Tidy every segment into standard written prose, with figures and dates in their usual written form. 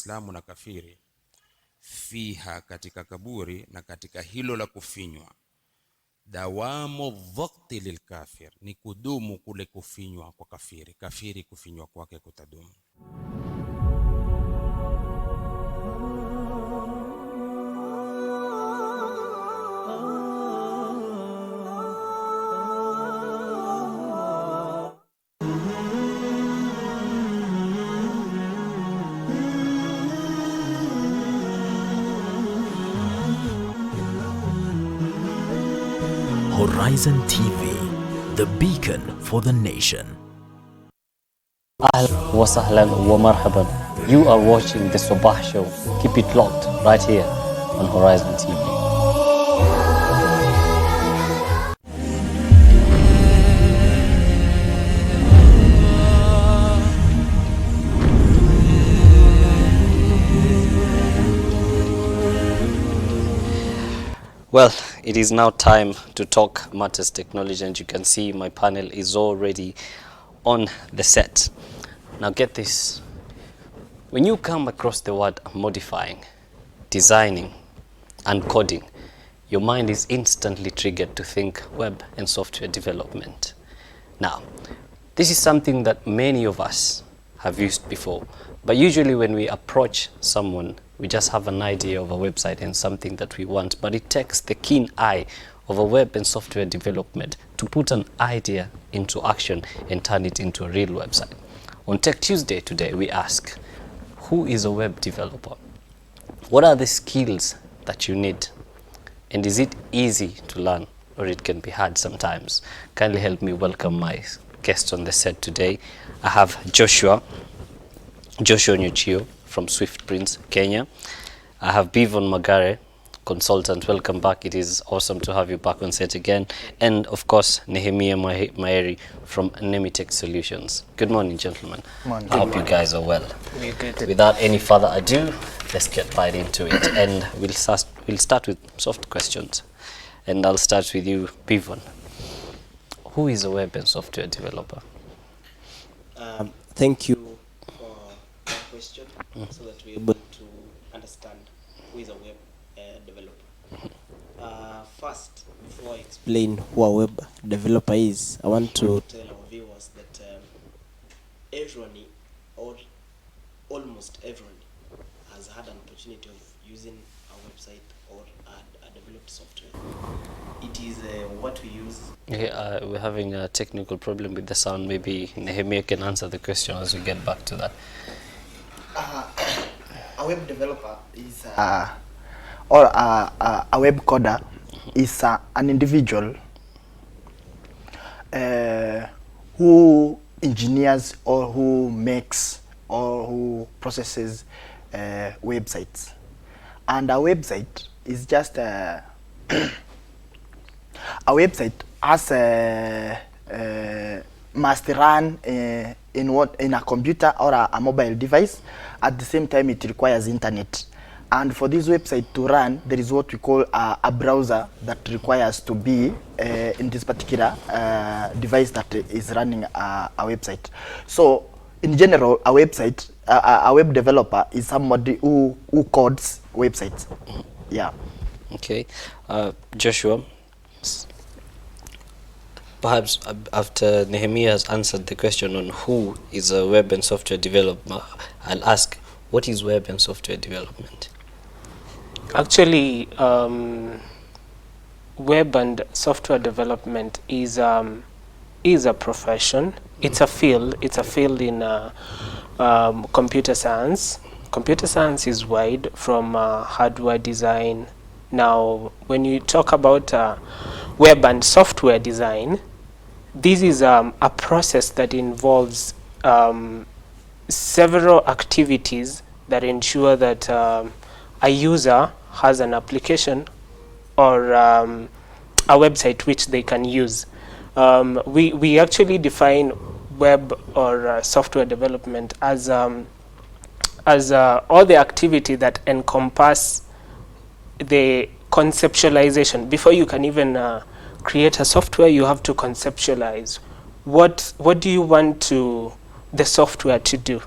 Muislamu na kafiri, fiha, katika kaburi na katika hilo la kufinywa, dawamu dhakti lilkafir, ni kudumu kule kufinywa kwa kafiri. Kafiri kufinywa kwake kutadumu. Horizon TV, the beacon for the nation. Ahlan wa sahlan wa marhaban. You are watching the Sabah show. Keep it locked right here on Horizon TV. Well, it is now time to talk matters technology, and you can see my panel is already on the set. Now get this, when you come across the word modifying, designing and coding, your mind is instantly triggered to think web and software development. Now, this is something that many of us have used before, but usually when we approach someone, we just have an idea of a website and something that we want, but it takes the keen eye of a web and software development to put an idea into action and turn it into a real website. On Tech Tuesday today, we ask, who is a web developer? What are the skills that you need? And is it easy to learn, or it can be hard sometimes? Kindly help me welcome my guest on the set today. I have Joshua Nyuchio from Swiftprints, Kenya. I have Bivon Magare, consultant. Welcome back. It is awesome to have you back on set again. And of course, Nehemiah Maeri from Nemitech Solutions. Good morning, gentlemen. Morning. I hope you guys are well. We're good. Without any further ado, let's get right into it. And we'll start with soft questions. And I'll start with you, Bivon. Who is a web and software developer? Thank you for that question, so that we're able to understand who is a web developer. First, before I explain who a web developer is, I want to tell our viewers that everyone, or almost everyone, has had an opportunity of using a website or a developed software. It is what we use. Okay, we're having a technical problem with the sound. Maybe Nehemiah can answer the question as we get back to that. A web developer is or a web coder is an individual who engineers or who makes or who processes websites. And a website is just a website must run in a computer or a mobile device. At the same time, it requires internet. And for this website to run, there is what we call a browser that requires to be in this particular device that is running a website. So in general, a web developer is somebody who codes websites. Yeah. Okay. Joshua, perhaps after Nehemiah has answered the question on who is a web and software developer, I'll ask, what is web and software development? Actually, web and software development is a profession. It's a field. It's a field in computer science. Computer science is wide, from hardware design. Now, when you talk about web and software design, this is a process that involves several activities that ensure that a user has an application or a website which they can use. We actually define web or software development as all the activity that encompass the conceptualization. Before you can even create a software, you have to conceptualize what do you want the software to do.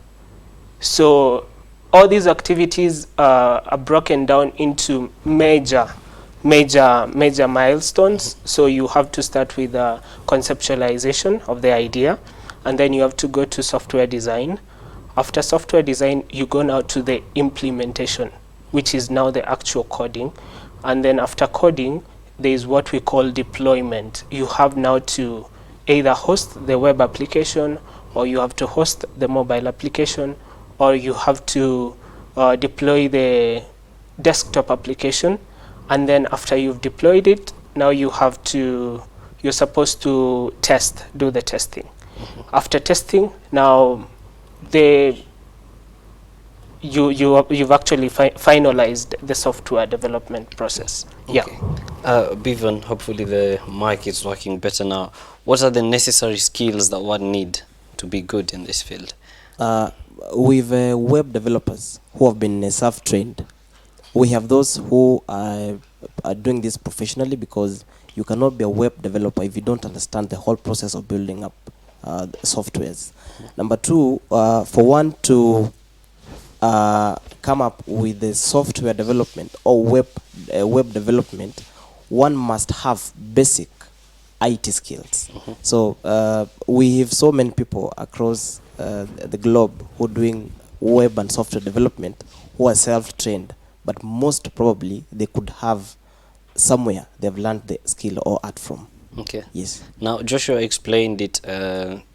So all these activities are broken down into major milestones. So you have to start with conceptualization of the idea, and then you have to go to software design. After software design, you go now to the implementation, which is now the actual coding. And then after coding, there is what we call deployment. You have now to either host the web application, or you have to host the mobile application, or you have to deploy the desktop application. And then after you've deployed it, now you're supposed to do the testing. After testing, now you've actually finalized the software development process. Okay. Yeah. Bevan, hopefully the mic is working better now. What are the necessary skills that one need to be good in this field? With web developers who have been self-trained, we have those who are doing this professionally, because you cannot be a web developer if you don't understand the whole process of building up softwares. Number two, for one to come up with the software development or web development, one must have basic IT skills. So we have so many people across the globe who are doing web and software development who are self-trained, but most probably they could have somewhere they've learned the skill or art from. Okay. Yes. Now, Joshua explained it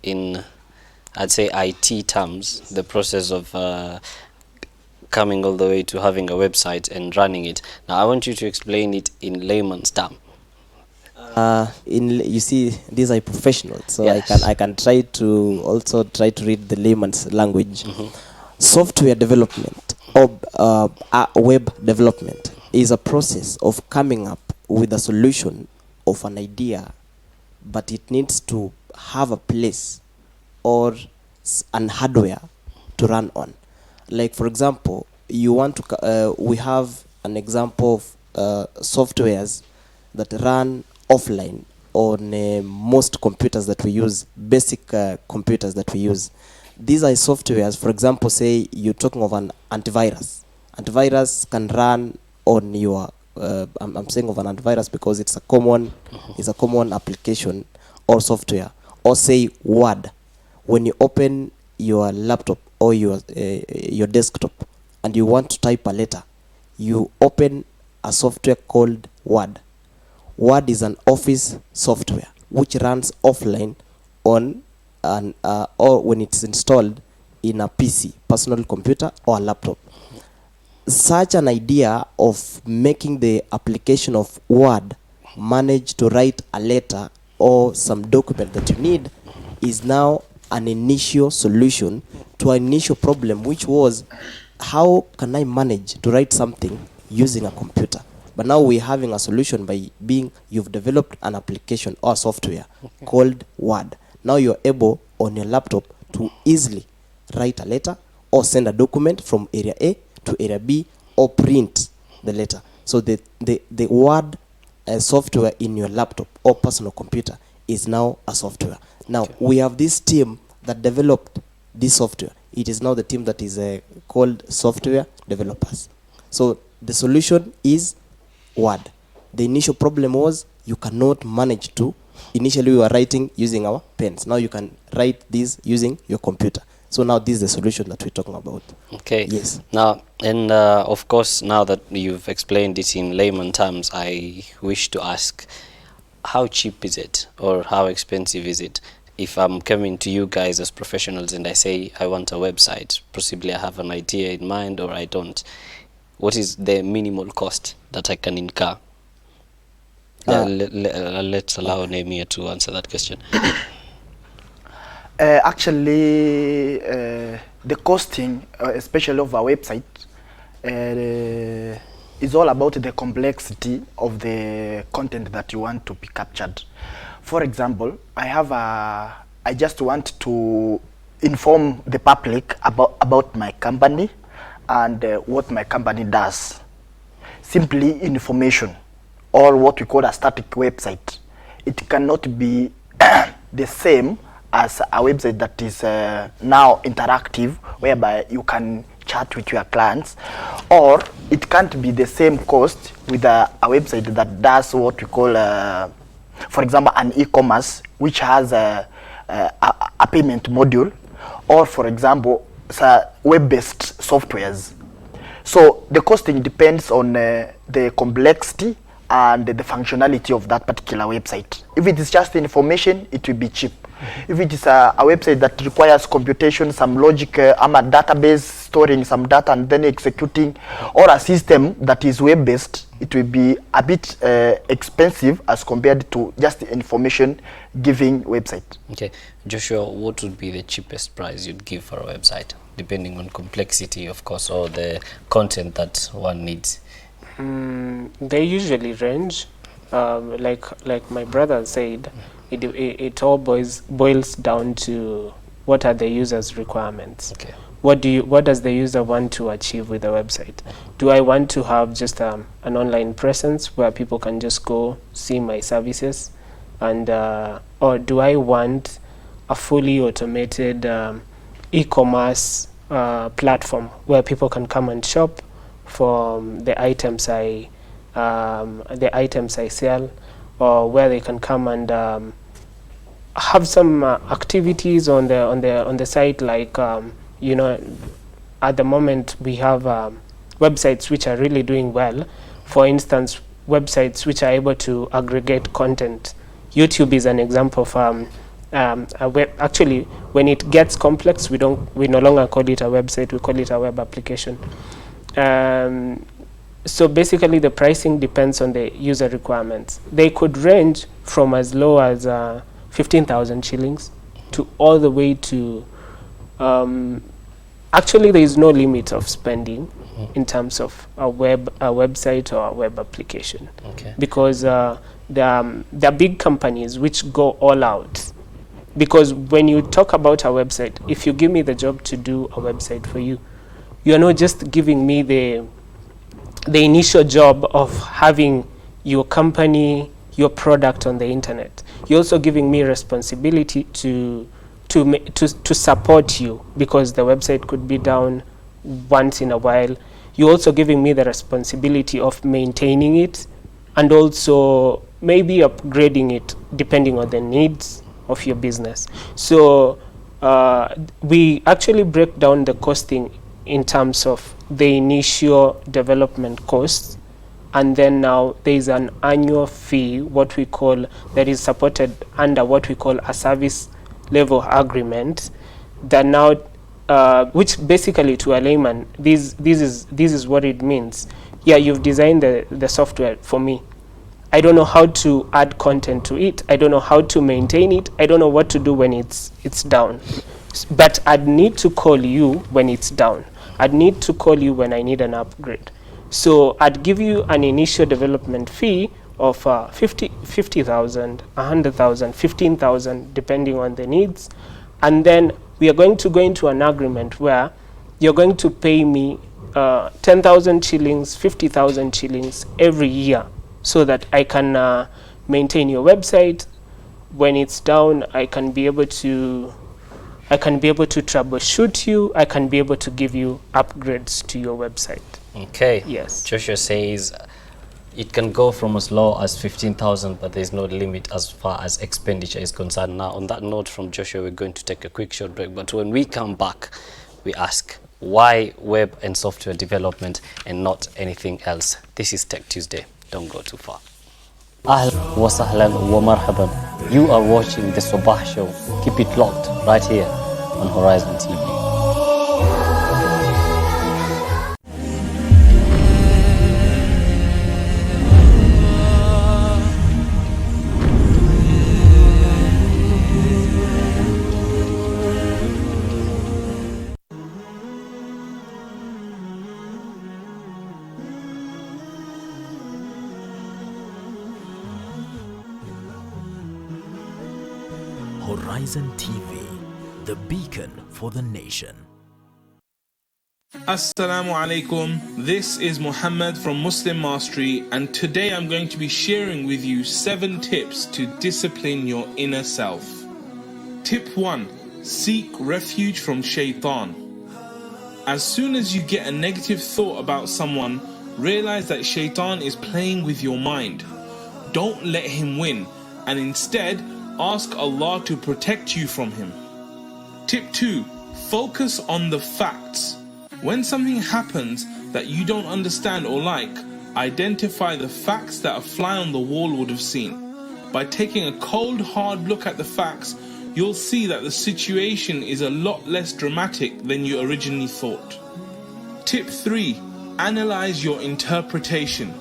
in, I'd say, IT terms, the process of coming all the way to having a website and running it. Now, I want you to explain it in layman's term. You see, these are professionals, so Yes. I can try to read the layman's language. Software development or web development is a process of coming up with a solution of an idea, but it needs to have a place or an hardware to run on. Like, for example, you want to we have an example of softwares that run offline on most computers that we use, basic computers that we use. These are softwares. For example, say you're talking of an antivirus. Antivirus can run on your I'm saying of an antivirus because it's a common application or software. Or say Word. When you open your laptop or your desktop and you want to type a letter, you open a software called Word. Word is an office software which runs offline on an or when it's installed in a PC, personal computer or a laptop. Such an idea of making the application of Word manage to write a letter or some document that you need is now an initial solution to an initial problem, which was, how can I manage to write something using a computer? But now we're having a solution by you've developed an application or software called Word. Now you're able on your laptop to easily write a letter or send a document from area A to area B or print the letter. So the Word software in your laptop or personal computer is now a software. Now we have this team that developed this software. It is now the team that is called software developers. So the solution is Word. The initial problem was you cannot manage to. Initially we were writing using our pens. Now you can write this using your computer. So now this is the solution that we're talking about. Okay. Yes. Now, and of course, now that you've explained it in layman terms, I wish to ask, how cheap is it, or how expensive is it? If I'm coming to you guys as professionals and I say I want a website, possibly I have an idea in mind or I don't, what is the minimal cost that I can incur? Let's allow Nehemiah to answer that question. Actually, the costing, especially of our website, is all about the complexity of the content that you want to be captured. For example, I just want to inform the public about my company and what my company does. Simply information, or what we call a static website. It cannot be the same as a website that is now interactive, whereby you can chat with your clients, or it can't be the same cost with a website that does what we call, for example, an e-commerce, which has a payment module, or for example, web-based softwares. So the costing depends on the complexity and the functionality of that particular website. If it is just information, it will be cheap. If it is a website that requires computation, some logic, a database storing some data and then executing, or a system that is web-based, it will be a bit expensive as compared to just the information giving website. Okay, Joshua, what would be the cheapest price you'd give for a website, depending on complexity, of course, or the content that one needs? They usually range, like my brother said, it all boils down to what are the user's requirements. Okay. What does the user want to achieve with the website? Do I want to have just an online presence where people can just go see my services, and or do I want a fully automated e-commerce platform where people can come and shop for the items I sell, or where they can come and have some activities on the site, like you know, at the moment we have websites which are really doing well. For instance, websites which are able to aggregate content. YouTube is an example of actually, when it gets complex, we no longer call it a website, we call it a web application. So basically the pricing depends on the user requirements. They could range from as low as 15,000 shillings to all the way to actually there is no limit of spending in terms of a website or a web application. Okay. Because there are big companies which go all out. Because when you talk about a website, if you give me the job to do a website for you, you are not just giving me the initial job of having your company, your product on the internet. You're also giving me responsibility to support you, because the website could be down once in a while. You're also giving me the responsibility of maintaining it, and also maybe upgrading it depending on the needs of your business. So we actually break down the costing in terms of the initial development costs, and then now there is an annual fee, what we call, that is supported under what we call a service level agreement, that now which basically, to a layman, this is what it means. Yeah, you've designed the software for me. I don't know how to add content to it. I don't know how to maintain it. I don't know what to do when it's down. But I'd need to call you when it's down. I'd need to call you when I need an upgrade. So I'd give you an initial development fee of 50,000, 100,000, 15,000, depending on the needs. And then we are going to go into an agreement where you're going to pay me 10,000 shillings, 50,000 shillings every year, so that I can maintain your website. When it's down, I can be able to troubleshoot you. I can be able to give you upgrades to your website. Okay. Yes. Joshua says it can go from as low as 15,000, but there's no limit as far as expenditure is concerned. Now, on that note from Joshua, we're going to take a quick short break. But when we come back, we ask, why web and software development and not anything else? This is Tech Tuesday. Don't go too far. Ahlan wa sahlan wa marhaban. You are watching the Sabah show. Keep it locked right here on Horizon TV. Horizon TV, the beacon for the nation. Assalamu alaikum. This is Muhammad from Muslim Mastery, and today I'm going to be sharing with you 7 tips to discipline your inner self. Tip 1. Seek refuge from shaitan. As soon as you get a negative thought about someone, realize that shaitan is playing with your mind. Don't let him win, and instead ask Allah to protect you from him. Tip 2. Focus on the facts. When something happens that you don't understand or like, identify the facts that a fly on the wall would have seen. By taking a cold, hard look at the facts, you'll see that the situation is a lot less dramatic than you originally thought. Tip 3. Analyze your interpretation.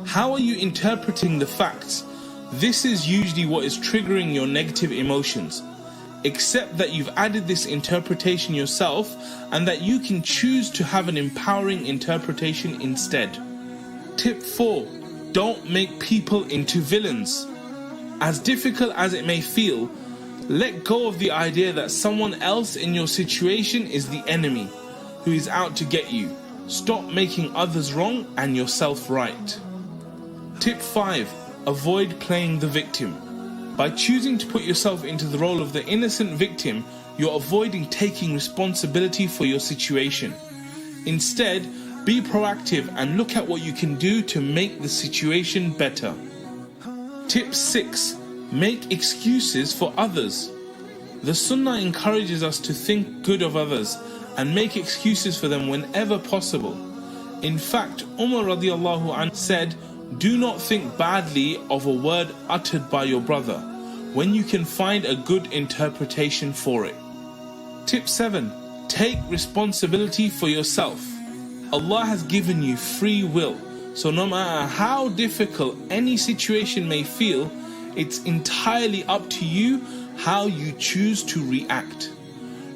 How are you interpreting the facts? This is usually what is triggering your negative emotions. Accept that you've added this interpretation yourself and that you can choose to have an empowering interpretation instead. Tip 4. Don't make people into villains. As difficult as it may feel, let go of the idea that someone else in your situation is the enemy who is out to get you. Stop making others wrong and yourself right. Tip 5. Avoid playing the victim. By choosing to put yourself into the role of the innocent victim, you're avoiding taking responsibility for your situation. Instead, be proactive and look at what you can do to make the situation better. Tip 6. Make excuses for others. The Sunnah encourages us to think good of others and make excuses for them whenever possible. In fact, Umar radiallahu anhu said, "Do not think badly of a word uttered by your brother when you can find a good interpretation for it." Tip 7. Take responsibility for yourself. Allah has given you free will, so no matter how difficult any situation may feel, it's entirely up to you how you choose to react.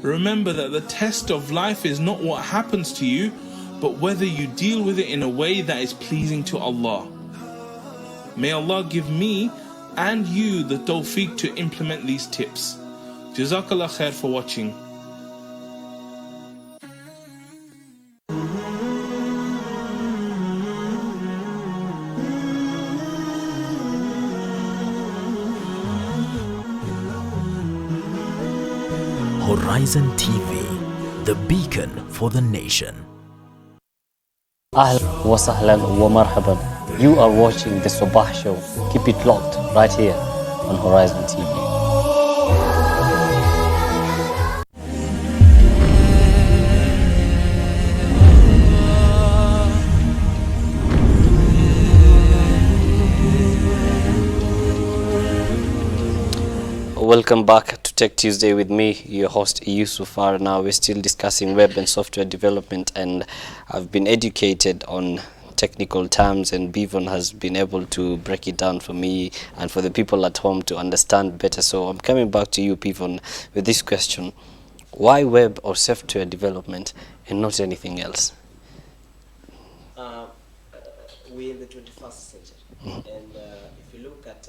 Remember that the test of life is not what happens to you, but whether you deal with it in a way that is pleasing to Allah. May Allah give me and you the tawfiq to implement these tips. Jazakallah khair for watching. Horizon TV, the beacon for the nation. Ahlan wa sahlan wa marhaban. You are watching the Sabah show. Keep it locked right here on Horizon TV. Welcome back to Tech Tuesday with me, your host Yusuf. Now we're still discussing web and software development, and I've been educated on technical terms, and Bivon has been able to break it down for me and for the people at home to understand better. So I'm coming back to you, Bivon, with this question: why web or software development and not anything else? We're in the 21st century, and if you look at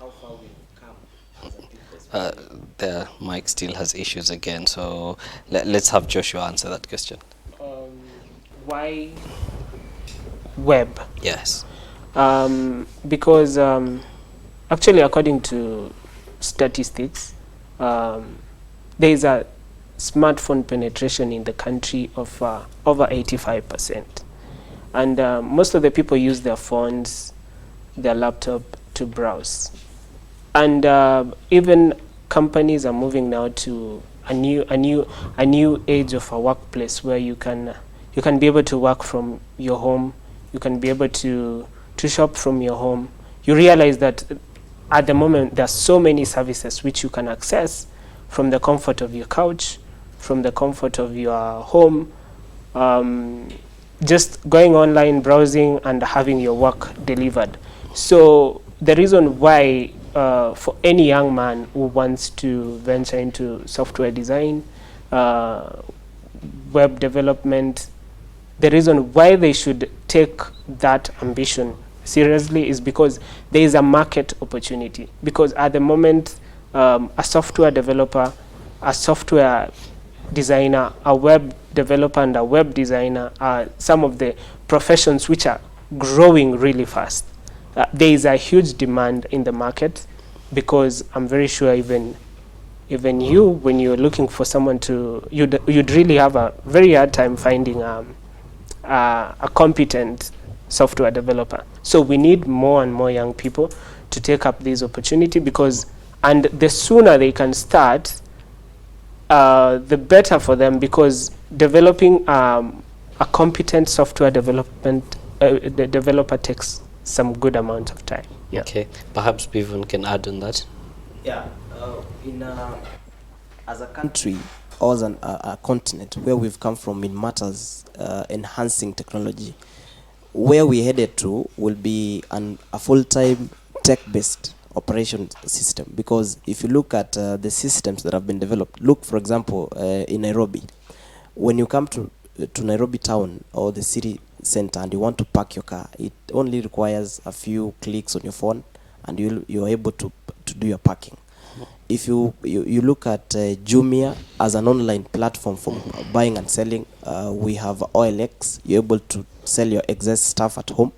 how far we've come as a people. The mic still has issues again, so let's have Joshua answer that question. Why web? Yes. Because actually, according to statistics, there is a smartphone penetration in the country of over 85%. And most of the people use their phones, their laptop to browse. And even companies are moving now to a new age of a workplace where you can be able to work from your home. You can be able to shop from your home. You realize that at the moment there are so many services which you can access from the comfort of your couch, from the comfort of your home, just going online, browsing, and having your work delivered. So the reason why for any young man who wants to venture into software design, web development, the reason why they should take that ambition seriously is because there is a market opportunity. Because at the moment, a software developer, a software designer, a web developer, and a web designer are some of the professions which are growing really fast. There is a huge demand in the market, because I'm very sure even even you, when you're looking for someone to, you'd really have a very hard time finding a competent software developer. So we need more and more young people to take up this opportunity, because, and the sooner they can start, the better for them, because developing a competent software development developer takes some good amount of time. Yeah. Okay, perhaps Bevan can add on that. Yeah, as a country or as a continent where we've come from in matters enhancing technology, where we headed to will be a full-time tech-based operation system. Because if you look at the systems that have been developed, look for example in Nairobi, when you come to Nairobi town or the city center and you want to park your car, it only requires a few clicks on your phone and you're able to do your parking. If you look at Jumia as an online platform for buying and selling, we have OLX. You're able to sell your excess stuff at home,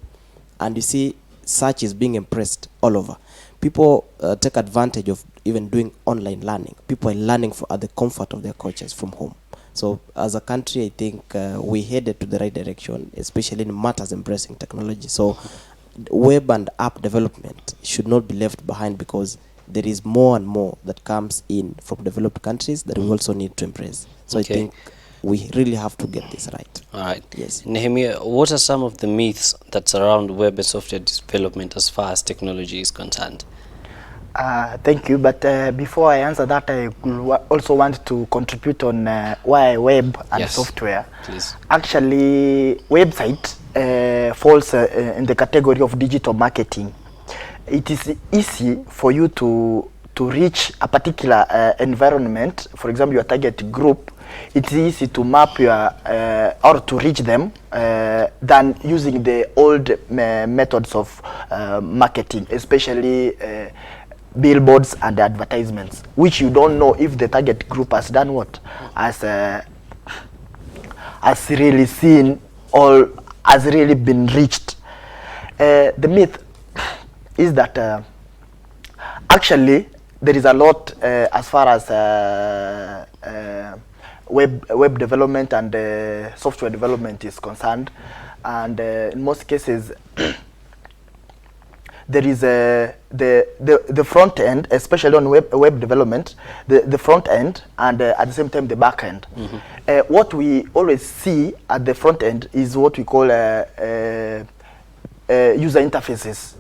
and you see search is being impressed all over. People take advantage of even doing online learning. People are learning at the comfort of their couches from home. So as a country, I think we headed to the right direction, especially in matters embracing technology. So web and app development should not be left behind, because there is more and more that comes in from developed countries that we also need to embrace. So Okay. I think we really have to get this right. All right. Yes. Nehemiah, what are some of the myths that surround web and software development as far as technology is concerned? Thank you, but before I answer that, I also want to contribute on why web and Yes, software. please. Actually, website falls in the category of digital marketing. It is easy for you to reach a particular environment. For example, your target group. It's easy to map your or to reach them than using the old methods of marketing, especially billboards and advertisements, which you don't know if the target group has done what, has really seen or has really been reached. The myth is that actually there is a lot as far as web development and software development is concerned, and in most cases there is the front end, especially on web development, the front end, and at the same time the back end. What we always see at the front end is what we call user interfaces.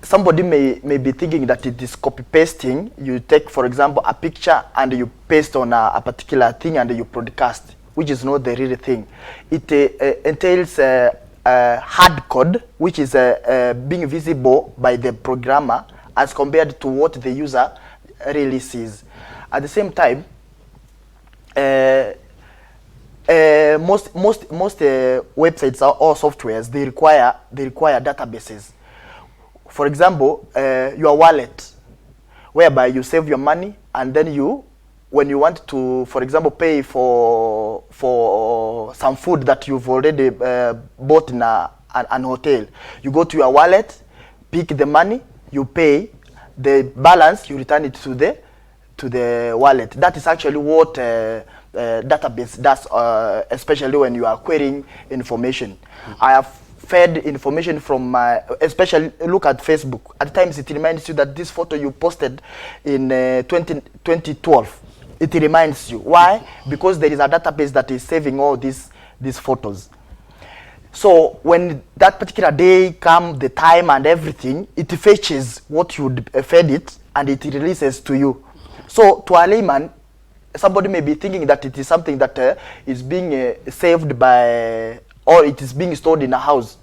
Somebody may be thinking that it is copy pasting. You take, for example, a picture and you paste on a particular thing and you broadcast, which is not the real thing. It entails hard code, which is being visible by the programmer as compared to what the user really sees. At the same time, most websites or softwares, they require databases. For example, your wallet, whereby you save your money, and then when you want to, for example, pay for some food that you've already bought in an hotel, you go to your wallet, pick the money, you pay the balance, you return it to the wallet. That is actually what database does, especially when you are querying information. I have fed information from especially look at Facebook. At times it reminds you that this photo you posted in 2012. It reminds you. Why? Because there is a database that is saving all these photos. So when that particular day comes, the time and everything, it fetches what you fed it and it releases to you. So to a layman, somebody may be thinking that it is something that is being saved by, or it is being stored in a house.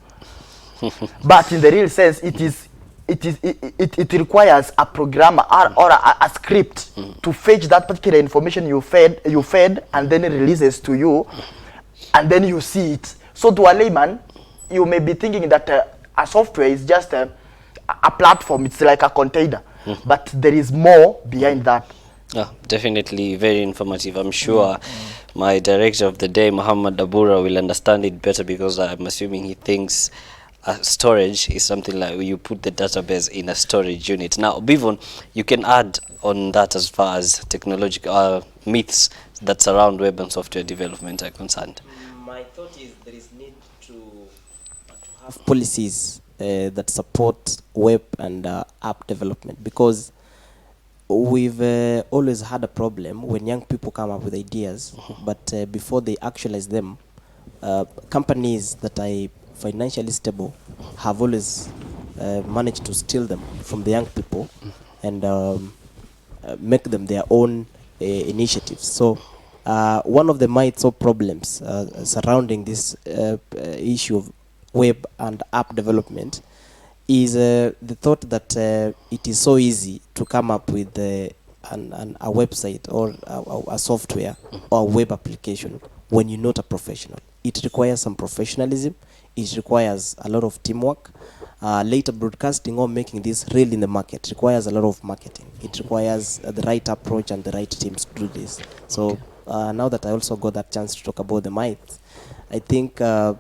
But in the real sense, it requires a programmer or a script to fetch that particular information you fed, and then it releases to you, and then you see it. So to a layman, you may be thinking that a software is just a platform. It's like a container, but there is more behind that. Definitely very informative. I'm sure my director of the day, Muhammad Dabura, will understand it better, because I'm assuming he thinks a storage is something like you put the database in a storage unit. Now, Bivon, you can add on that as far as technological myths that surround web and software development are concerned. My thought is there is need to have policies that support web and app development, because we've always had a problem when young people come up with ideas, but before they actualize them, companies that are financially stable have always managed to steal them from the young people and make them their own initiatives. So one of the myths or problems surrounding this issue of web and app development is the thought that it is so easy to come up with a website or a software or a web application when you're not a professional. It requires some professionalism. It requires a lot of teamwork. Later broadcasting or making this real in the market requires a lot of marketing. It requires the right approach and the right teams to do this. So now that I also got that chance to talk about the myths, I think I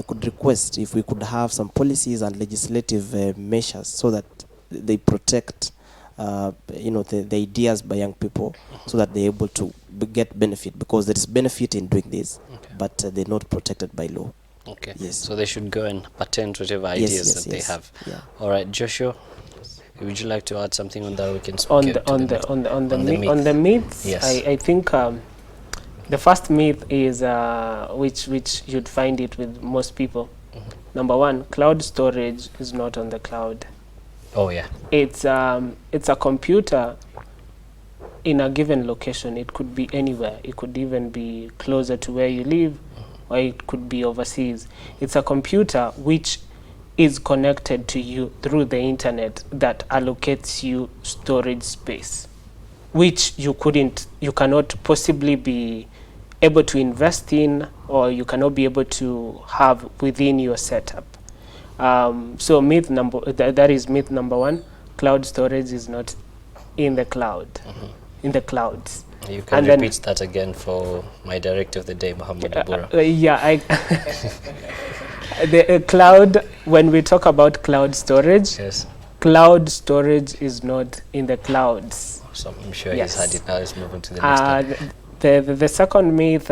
could request if we could have some policies and legislative measures so that they protect the ideas by young people, so that they're able to get benefit, because there is benefit in doing this, but they're not protected by law. Okay. Yes. So they should go and patent whatever ideas that they have. Yeah. All right, Joshua, would you like to add something on that? We can speak On the myths. Yes. I think the first myth is which you'd find it with most people. Number one, cloud storage is not on the cloud. Oh yeah. It's a computer in a given location. It could be anywhere. It could even be closer to where you live, or it could be overseas. It's a computer which is connected to you through the internet that allocates you storage space, which you cannot possibly be able to invest in, or you cannot be able to have within your setup. So that is myth number one. Cloud storage is not in the cloud, in the clouds. You can repeat that again for my director of the day, Muhammad Abura. The cloud, when we talk about cloud storage, Yes. cloud storage is not in the clouds. So I'm sure Yes. he's had it now. Let's move on to the next one. The second myth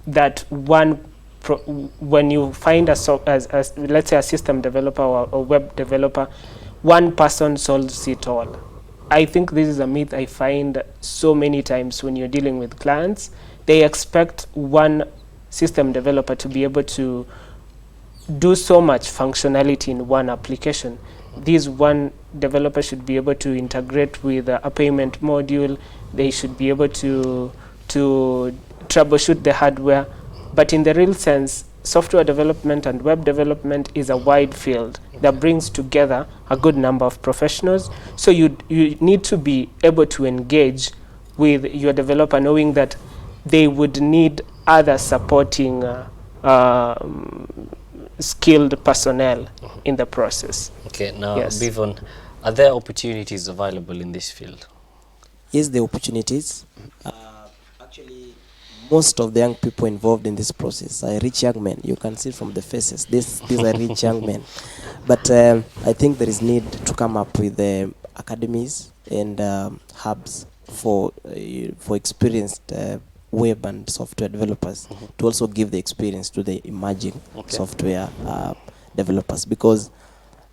that when you find let's say a system developer or a web developer, one person solves it all. I think this is a myth I find so many times when you're dealing with clients. They expect one system developer to be able to do so much functionality in one application. This one developer should be able to integrate with a payment module. They should be able to troubleshoot the hardware. But in the real sense, software development and web development is a wide field that brings together a good number of professionals. So you need to be able to engage with your developer, knowing that they would need other supporting skilled personnel in the process. Okay, now, Yes. Bivon, are there opportunities available in this field? Yes, the opportunities. Actually, most of the young people involved in this process are rich young men. You can see from the faces, these are rich young men. But I think there is need to come up with academies and hubs for experienced web and software developers to also give the experience to the emerging software developers, because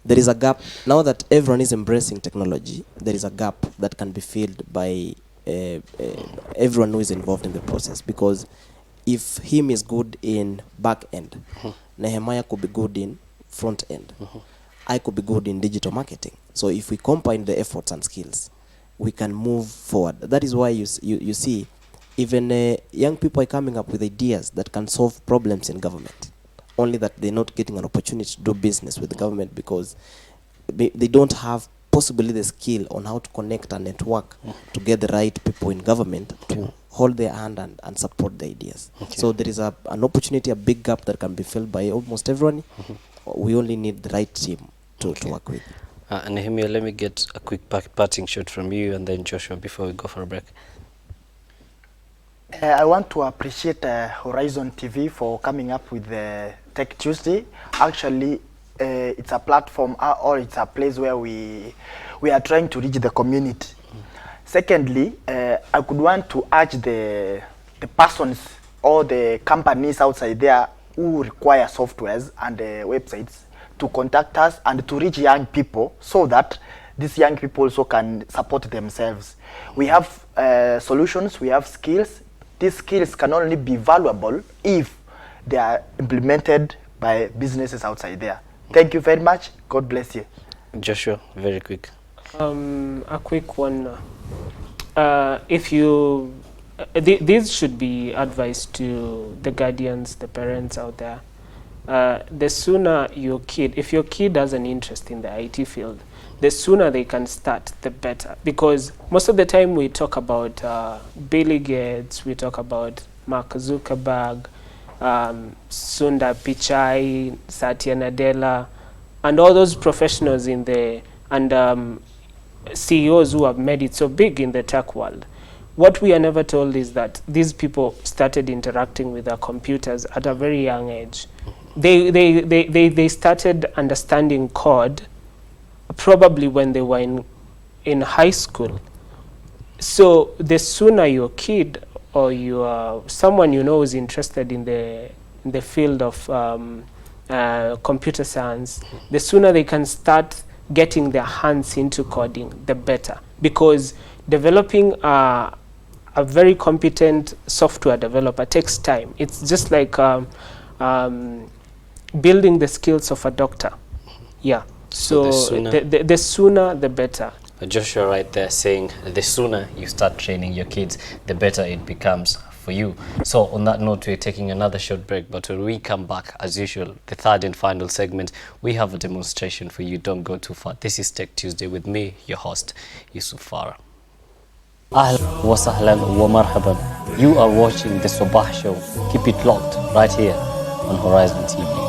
there is a gap now that everyone is embracing technology. There is a gap that can be filled by everyone who is involved in the process, because if him is good in back end, Nehemiah could be good in front end, I could be good in digital marketing. So if we combine the efforts and skills, we can move forward. That is why you see even young people are coming up with ideas that can solve problems in government, only that they're not getting an opportunity to do business with the government because they don't have possibly the skill on how to connect and network to get the right people in government to hold their hand and support the ideas. So there is an opportunity, a big gap that can be filled by almost everyone. We only need the right team to work with. Nehemiah, let me get a quick parting shot from you, and then Joshua before we go for a break. I want to appreciate Horizon TV for coming up with the Tech Tuesday. Actually, it's a platform or it's a place where we are trying to reach the community. Secondly, I could want to urge the persons or the companies outside there who require softwares and websites to contact us and to reach young people so that these young people also can support themselves. We have solutions, we have skills. These skills can only be valuable if they are implemented by businesses outside there. Thank you very much. God bless you. Joshua, very quick. A quick one. If you, these should be advice to the guardians, the parents out there. The sooner your kid, if your kid has an interest in the IT field, the sooner they can start, the better. Because most of the time we talk about Bill Gates, we talk about Mark Zuckerberg, Sundar Pichai, Satya Nadella, and all those professionals in the, and CEOs who have made it so big in the tech world. What we are never told is that these people started interacting with their computers at a very young age. They started understanding code probably when they were in high school. So the sooner your kid or your someone you know is interested in the field of computer science, the sooner they can start getting their hands into coding, the better. Because developing a very competent software developer takes time. It's just like building the skills of a doctor. Yeah. So the sooner the better. Joshua right there saying the sooner you start training your kids, the better it becomes for you. So on that note, we're taking another short break, but when we come back, as usual, the third and final segment, we have a demonstration for you. Don't go too far. This is Tech Tuesday with me, your host, Yusuf Farah. Ahlan wa sahlan wa marhaban. You are watching the Sabah show. Keep it locked right here on Horizon TV.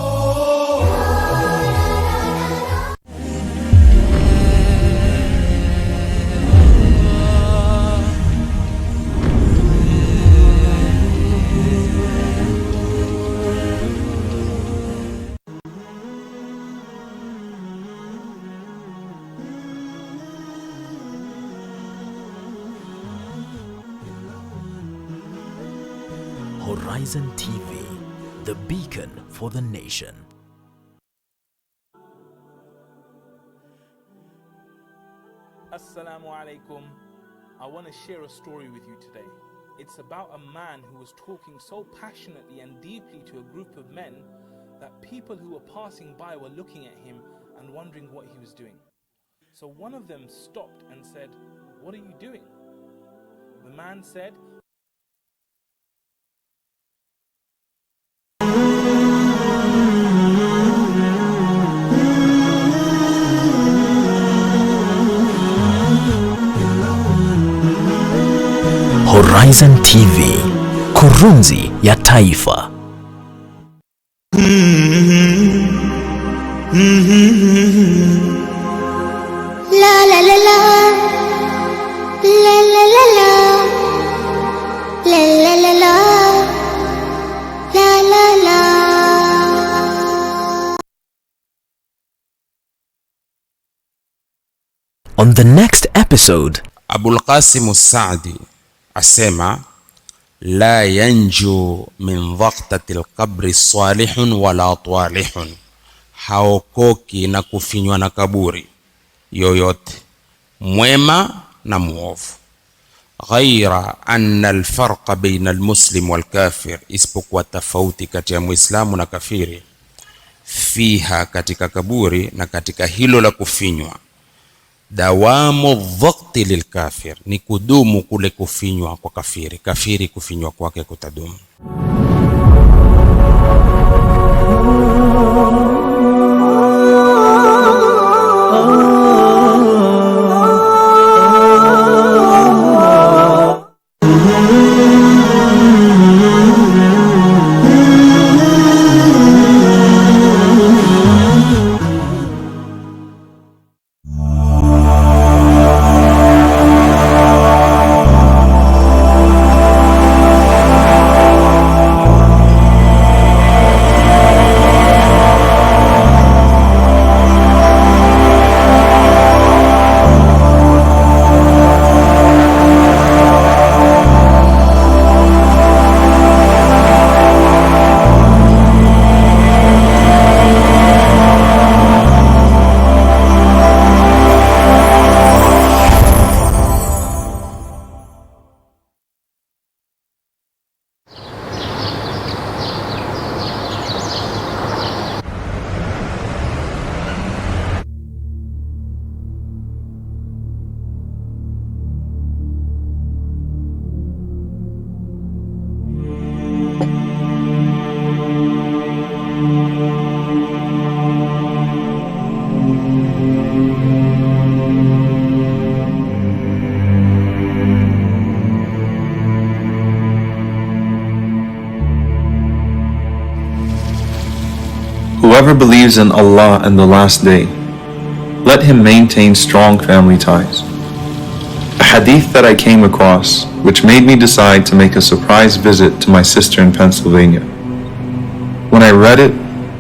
Horizon TV, the beacon for the nation. Assalamu alaikum. I want to share a story with you today. It's about a man who was talking so passionately and deeply to a group of men that people who were passing by were looking at him and wondering what he was doing. So one of them stopped and said, "What are you doing?" The man said, Horizon TV, kurunzi ya taifa. La la la la, la la la la, la la la la, la la la. On the next episode, Abul Qasim Saadi asema la yanju min dhaqtati alqabri salihun wala talihun, haokoki na kufinywa na kaburi yoyote, mwema na muovu. Ghaira anna alfarqa baina almuslim walkafir, isipokuwa tofauti kati ya muislamu na kafiri, fiha, katika kaburi na katika hilo la kufinywa, dawamu dhaqti lilkafir, ni kudumu kule kufinywa kwa kafiri. Kafiri kufinywa kwake kutadumu. Whoever believes in Allah and the last day, let him maintain strong family ties. A hadith that I came across, which made me decide to make a surprise visit to my sister in Pennsylvania. When I read it,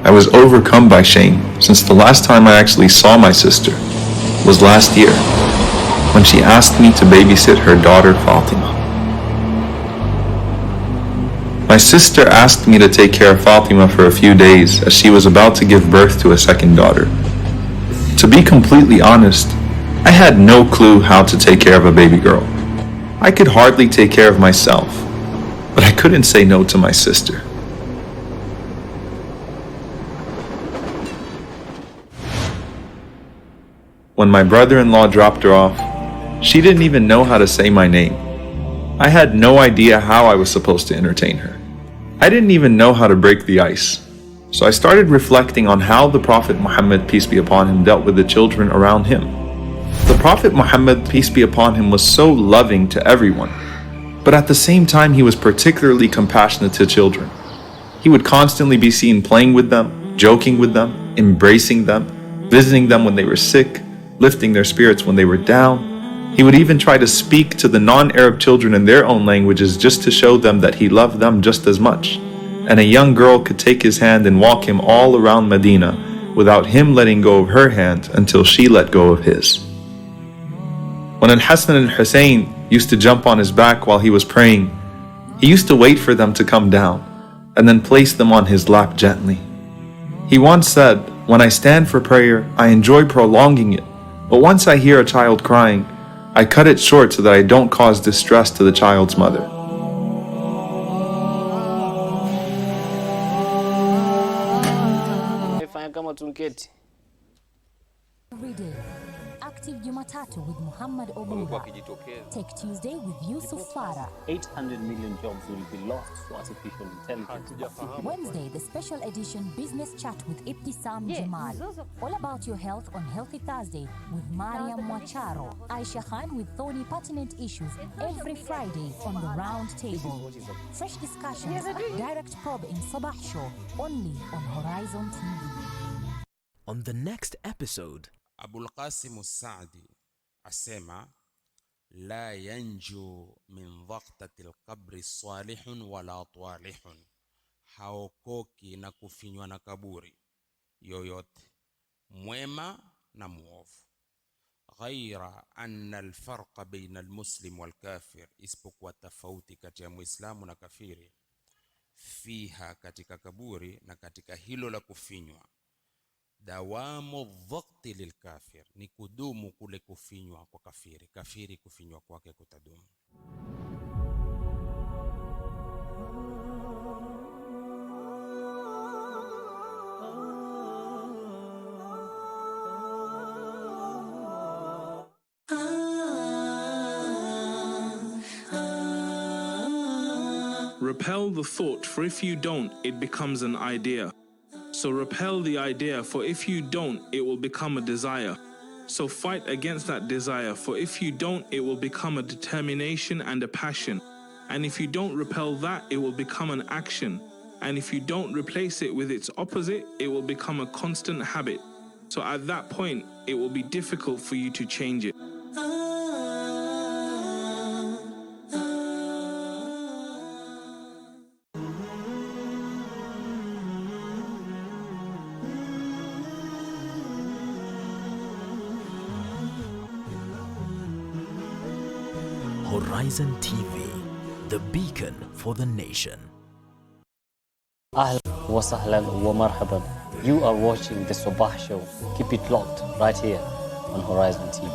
I was overcome by shame, since the last time I actually saw my sister was last year, when she asked me to babysit her daughter Fatima. My sister asked me to take care of Fatima for a few days as she was about to give birth to a second daughter. To be completely honest, I had no clue how to take care of a baby girl. I could hardly take care of myself, but I couldn't say no to my sister. When my brother-in-law dropped her off, she didn't even know how to say my name. I had no idea how I was supposed to entertain her. I didn't even know how to break the ice. So I started reflecting on how the Prophet Muhammad, peace be upon him, dealt with the children around him. The Prophet Muhammad, peace be upon him, was so loving to everyone, but at the same time he was particularly compassionate to children. He would constantly be seen playing with them, joking with them, embracing them, visiting them when they were sick, lifting their spirits when they were down. He would even try to speak to the non-Arab children in their own languages just to show them that he loved them just as much. And a young girl could take his hand and walk him all around Medina without him letting go of her hand until she let go of his. When Al-Hassan and Hussein used to jump on his back while he was praying, he used to wait for them to come down and then place them on his lap gently. He once said, "When I stand for prayer, I enjoy prolonging it, but once I hear a child crying, I cut it short so that I don't cause distress to the child's mother." Everyday. Active Jumatatu with Muhammad Obura. Tech Tuesday with Yusuf Farah. 800 million jobs will be lost to artificial intelligence. Wednesday, the special edition Business Chat with Ibtisam Jamal. All about your health on Healthy Thursday with Mariam Mwacharo. Aisha Khan with thorny pertinent issues every Friday on the round table. Fresh discussions, direct probe in Sabah show, only on Horizon TV. On the next episode, Abul Qasim Saadi asema la yanju min dhaqtati alqabri salihun wala talihun, haokoki na kufinywa na kaburi yoyote, mwema na muovu. Ghaira anna alfarqa baina almuslim walkafir, isipokuwa tofauti kati ya muislamu na kafiri, fiha, katika kaburi na katika hilo la kufinywa, dawamu dhaqti lilkafir, ni kudumu kule kufinywa kwa kafiri. Kafiri kufinywa kwake kutadumu. Repel the thought, for if you don't, it becomes an idea. So repel the idea, for if you don't, it will become a desire. So fight against that desire, for if you don't, it will become a determination and a passion. And if you don't repel that, it will become an action. And if you don't replace it with its opposite, it will become a constant habit. So at that point, it will be difficult for you to change it. Horizon TV, the beacon for the nation. Ahlan wa sahlan wa marhaban. You are watching the Sabah show. Keep it locked right here on Horizon TV.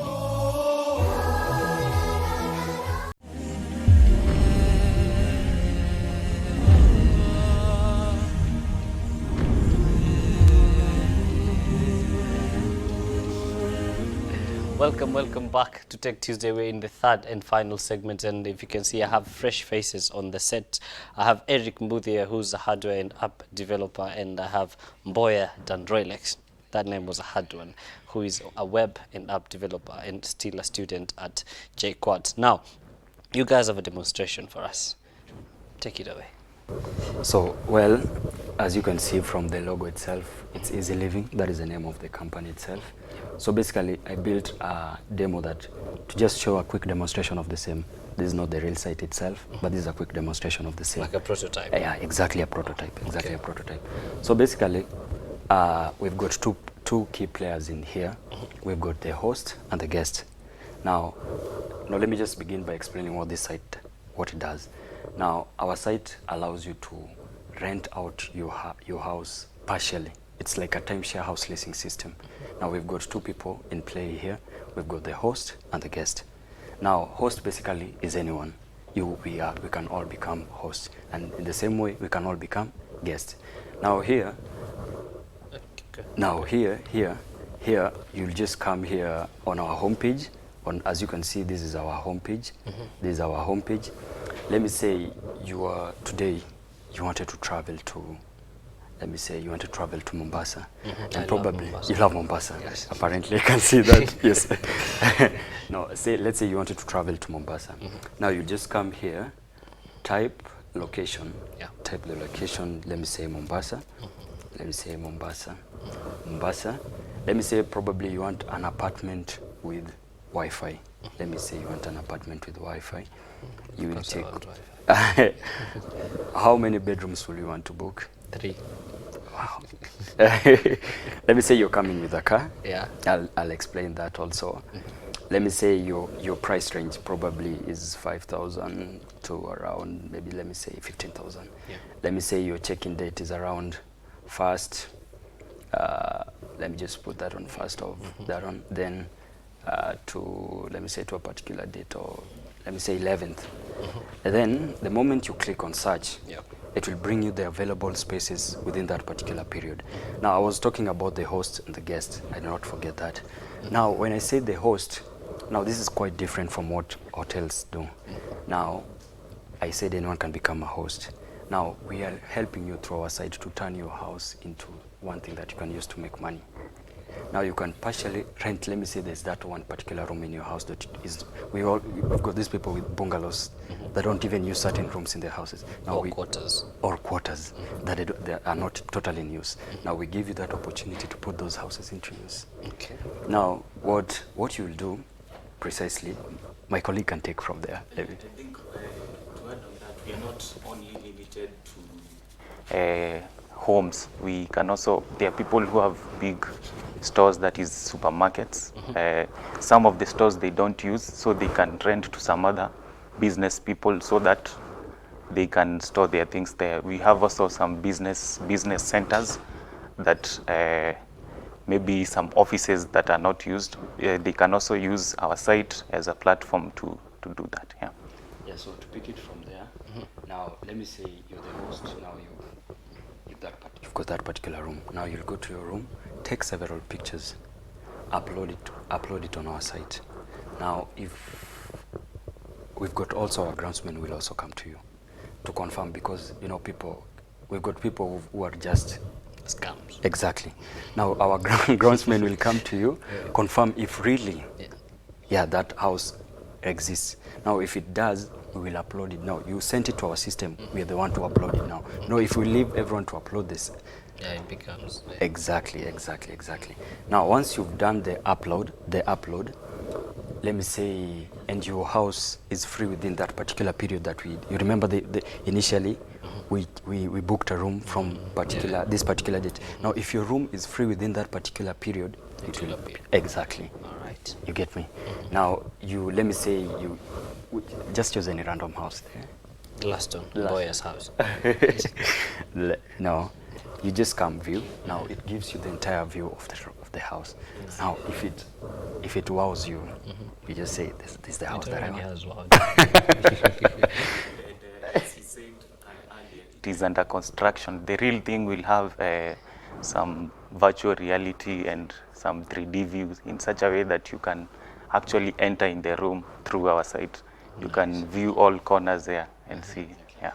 Welcome back to Tech Tuesday. We're in the third and final segment, and if you can see, I have fresh faces on the set. I have Eric Mbuthia, who's a hardware and app developer, and I have Mboya Dandroilex, that name was a hard one, who is a web and app developer and still a student at JQuad. Now, you guys have a demonstration for us. Take it away. So, well, as you can see from the logo itself, it's Easy Living. That is the name of the company itself. So basically, I built a demo that to just show a quick demonstration of the same. This is not the real site itself, but this is a quick demonstration of the same. Like a prototype. Yeah, exactly a prototype. Exactly a prototype. So basically, we've got two key players in here. We've got the host and the guest. Now let me just begin by explaining what this site, what it does. Now, our site allows you to rent out your house partially. It's like a timeshare house leasing system. Now, we've got two people in play here. We've got the host and the guest. Now, host basically is anyone. We can all become hosts, and in the same way, we can all become guests. Now here, you'll just come here on our homepage. As you can see, this is our homepage. This is our homepage. Let me say today you wanted to travel to. Let me say you want to travel to Mombasa, and probably you love Mombasa. Yes. Apparently, I can see that. Yes. No, let's say you wanted to travel to Mombasa. Now you just come here, type location. Yeah. Type the location. Let me say Mombasa. Let me say Mombasa. Mombasa. Let me say probably you want an apartment with Wi-Fi. Let me say you want an apartment with Wi-Fi. You will take. How many bedrooms will you want to book? 3. Wow. Let me say you're coming with a car. Yeah. I'll explain that also. Let me say your price range probably is 5,000 to around maybe let me say 15,000. Yeah. Let me say your check-in date is around first. Let me just put that on first of that on. Then to let me say to a particular date, or let me say 11th. And then the moment you click on search, it will bring you the available spaces within that particular period. Now, I was talking about the host and the guest. I did not forget that. Now, when I say the host, now this is quite different from what hotels do. Now, I said anyone can become a host. Now, we are helping you through our site to turn your house into one thing that you can use to make money. Now you can partially rent. Let me say there's that one particular room in your house that is. We've got these people with bungalows that don't even use certain rooms in their houses. Now quarters that they are not totally in use. Now we give you that opportunity to put those houses into use. Okay. Now what you will do precisely, my colleague can take from there. I think to add on that, we are not only limited to homes. We can also, there are people who have big stores, that is supermarkets. Some of the stores they don't use, so they can rent to some other business people so that they can store their things there. We have also some business centers that maybe some offices that are not used. They can also use our site as a platform to do that. Yeah. Yeah. So to pick it from there, now let me say you're the host. Now you've got that particular room. Now you'll go to your room, take several pictures, upload it on our site. Now, if we've got also our groundsmen will also come to you to confirm, because we've got people who are just scams. Exactly. Now our groundsmen will come to you, confirm if really, that house exists. Now, if it does, we will upload it. Now, you sent it to our system. We are the one to upload it now. No, if we leave everyone to upload this, it becomes exactly. Now, once you've done the upload, let me say, and your house is free within that particular period that you remember initially we booked a room from this particular date. Now, if your room is free within that particular period, it will exactly. All right. You get me? Now, let me say you just choose any random house there. Glaston, Boyer's house. No, you just come view. Now it gives you the entire view of the house. Now, if it wows you, you just say this is the house that I want. It is under construction. The real thing will have some virtual reality and some 3D views in such a way that you can actually enter in the room through our site. You can view all corners there and see. Yeah.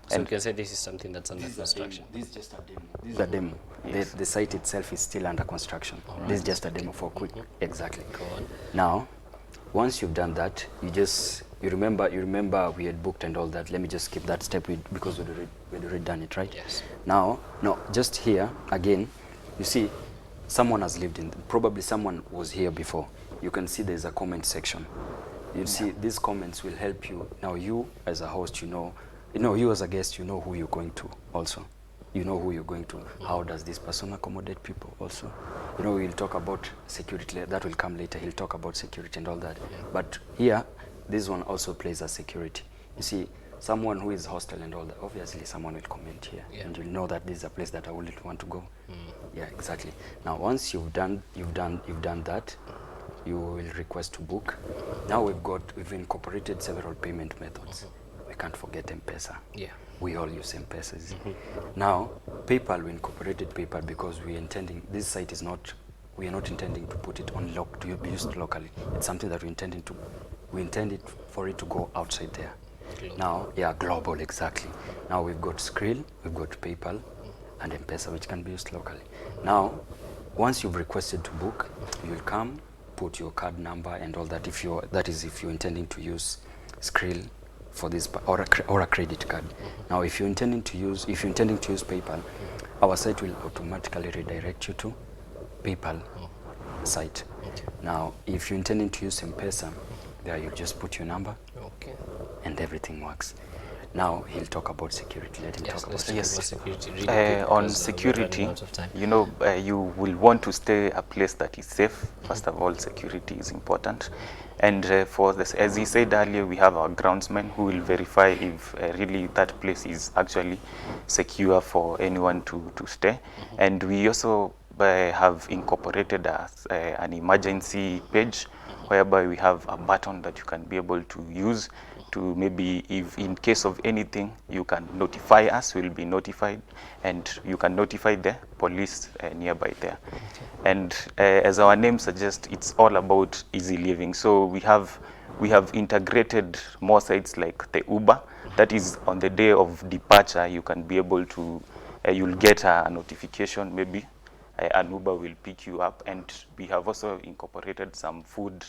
So you can say this is something that's under construction. This is just a demo. This is a demo. Yes. The site itself is still under construction. Right. This is just a demo for quick. Exactly. Go on. Now, once you've done that, you just You remember we had booked and all that. Let me just skip that step because we'd already done it, right? Yes. Now, no, just here again, you see, someone has lived in. Probably someone was here before. You can see there's a comment section. You see, these comments will help you. Now, you as a host, you as a guest, you know who you're going to. Also, you know who you're going to. How does this person accommodate people? Also, we'll talk about security. That will come later. He'll talk about security and all that. But here, this one also plays as security. You see, someone who is hostile and all that, obviously someone will comment here, and you'll know that this is a place that I wouldn't want to go. Yeah, exactly. Now, once you've done that, you will request to book. Now we've incorporated several payment methods. We can't forget M-Pesa. Yeah. We all use M-Pesas. Now, PayPal, we incorporated PayPal because this site is not, we are not intending to put it on to be used locally. It's something that we intended for it to go outside there. Global. Now, yeah, global, exactly. Now we've got Skrill, we've got PayPal, and M-Pesa, which can be used locally. Now, once you've requested to book, you'll come, put your card number and all that. If you're intending to use Skrill for this, or a credit card. Now, if you're intending to use PayPal, our site will automatically redirect you to PayPal site. Now, if you're intending to use M-Pesa, there you just put your number, and everything works. Now he'll talk about security. Let him talk about security. Really on security, you will want to stay a place that is safe. First of all, security is important. And for this, as he said earlier, we have our groundsmen who will verify if really that place is actually secure for anyone to stay. And we also have incorporated an emergency page whereby we have a button that you can be able to use to maybe, if in case of anything, you can notify us, we'll be notified, and you can notify the police nearby there. And as our name suggests, it's all about easy living. So we have integrated more sites like the Uber. That is, on the day of departure, you can be able to, you'll get a notification, maybe an Uber will pick you up. And we have also incorporated some food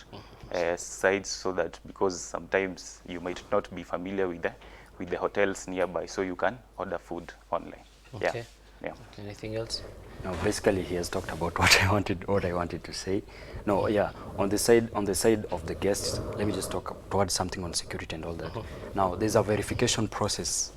sites, so that, because sometimes you might not be familiar with the hotels nearby, so you can order food online. Okay. Yeah. Anything else? No, basically he has talked about what I wanted to say. No, yeah, on the side of the guests, let me just talk towards something on security and all that. Now, there's a verification process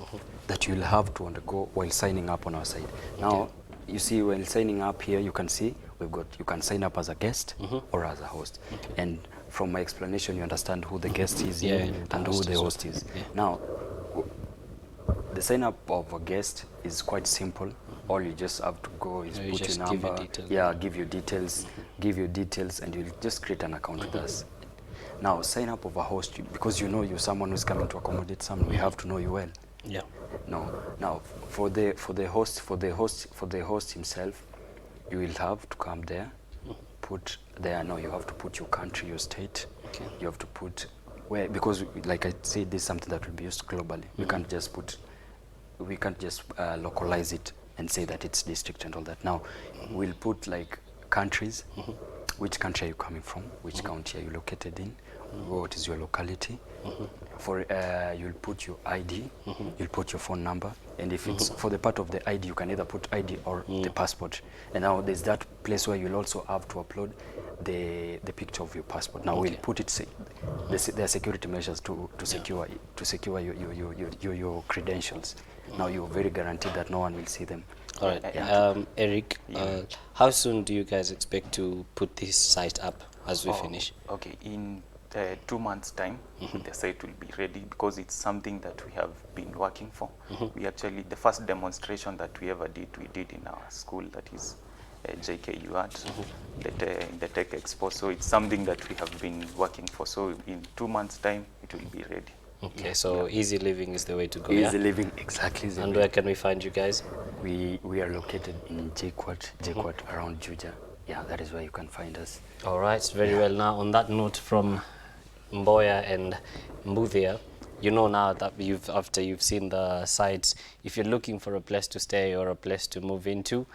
that you'll have to undergo while signing up on our side. Now, you see, when signing up here, you can see you can sign up as a guest or as a host. And from my explanation, you understand who the guest is and who the host is. Now, the sign up of a guest is quite simple. All you just have to go is put your number, give your details, and you'll just create an account with us. Now, sign up of a host, because you're someone who's coming to accommodate someone. We have to know you well. Yeah. No. Now, for the host himself, you will have to come there, put there. No, you have to put your country, your state. Okay. You have to put where, because like I said, this is something that will be used globally. We can't just localize it and say that it's district and all that. Now, we'll put like countries. Which country are you coming from? Which county are you located in? What is your locality? You'll put your ID, you'll put your phone number, and if it's for the part of the ID, you can either put ID or the passport. And now there's that place where you'll also have to upload the picture of your passport. Now we'll put it. There are security measures to secure your credentials. Now you're very guaranteed that no one will see them. All right, Eric, how soon do you guys expect to put this site up as we finish? Okay, in 2 months' time, the site will be ready, because it's something that we have been working for. We actually, the first demonstration that we ever did, we did in our school, that is JKU Art, in the Tech Expo. So it's something that we have been working for. So in 2 months' time, it will be ready. Okay, so easy living is the way to go. Easy living, exactly. And where can we find you guys? We are located in JKUAT, around Juja. Yeah, that is where you can find us. All right, very well. Now, on that note from Mboya and Mbuthia, you know now that after you've seen the sites, if you're looking for a place to stay or a place to move into,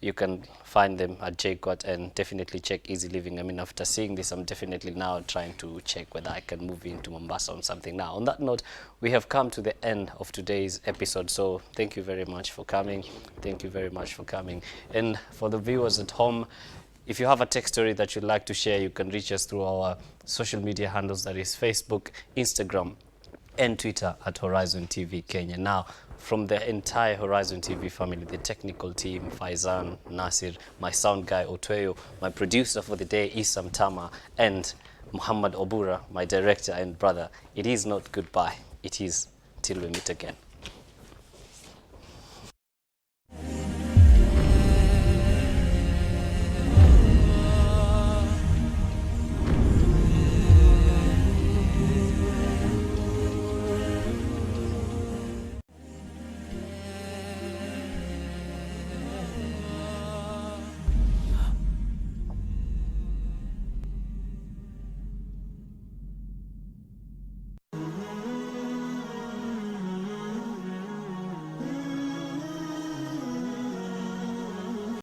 you can find them at JKUAT, and definitely check Easy Living. I mean, after seeing this, I'm definitely now trying to check whether I can move into Mombasa on something now. On that note, we have come to the end of today's episode. So thank you very much for coming. Thank you very much for coming. And for the viewers at home, if you have a tech story that you'd like to share, you can reach us through our social media handles, that is Facebook, Instagram, and Twitter at Horizontv Kenya. Now, from the entire Horizon TV family, the technical team, Faizan, Nasir, my sound guy, Otweyo, my producer for the day, Isam Tama, and Muhammad Obura, my director and brother, it is not goodbye. It is till we meet again.